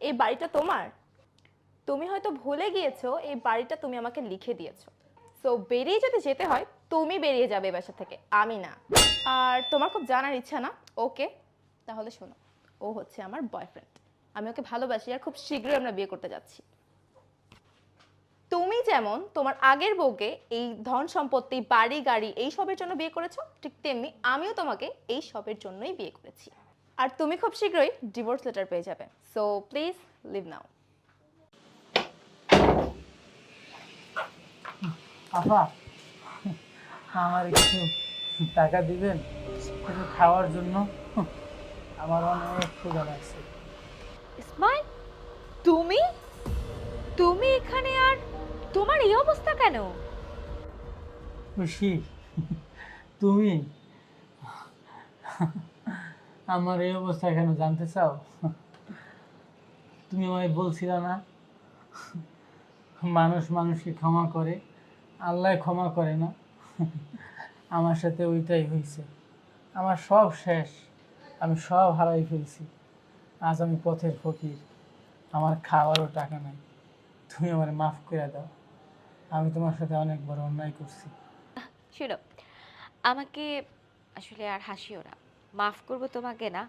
এই বাড়িটা তোমার? তুমি হয়তো ভুলে গিয়েছো এই বাড়িটা তুমি আমাকে লিখে দিয়েছো। সো বেরিয়ে যদি যেতে হয় তুমি বেরিয়ে যাবে এই বাসা থেকে, আমি না। আর তোমার খুব জানার ইচ্ছা না? ওকে, তাহলে শোনো, ও হচ্ছে আমার বয়ফ্রেন্ড। আমি ওকে ভালোবাসি আর খুব শীঘ্রই আমরা বিয়ে করতে যাচ্ছি। তুমি যেমন তোমার আগের বউকে এই ধন সম্পত্তি বাড়ি গাড়ি এই সবের জন্য বিয়ে করেছো, ঠিক তেমনি আমিও তোমাকে এই সবের জন্যই বিয়ে করেছি। আর তুমি খুব শীঘ্রই ডিভোর্স লেটার পেয়ে যাবে। সো প্লিজ লিভ নাও। আপা, আমার কিছু টাকা দিবেন কিছু খাওয়ার জন্য? আমার অনেক ক্ষুধা লাগছে। ইসমাইল, তুমি তুমি এখানে? আর তোমার এই অবস্থা কেন? খুশি তুমি আমার এই অবস্থা কেন জানতে চাও? তুমি আমায় বলছিলে না মানুষ মানুষকে ক্ষমা করে, আল্লাহ ক্ষমা করে না? আমার সাথে ওইটাই হয়েছে। আমার সব শেষ, আমি সব হারাই ফেলছি। আজ আমি পথের ফকির, আমার খাওয়ারও টাকা নাই। তুমি আমার মাফ করে দাও, আমি তোমার সাথে অনেক বড় অন্যায় করছি। শোনো, আমাকে আসলে আর হাসিও না। মাফ করবো তোমাকে না,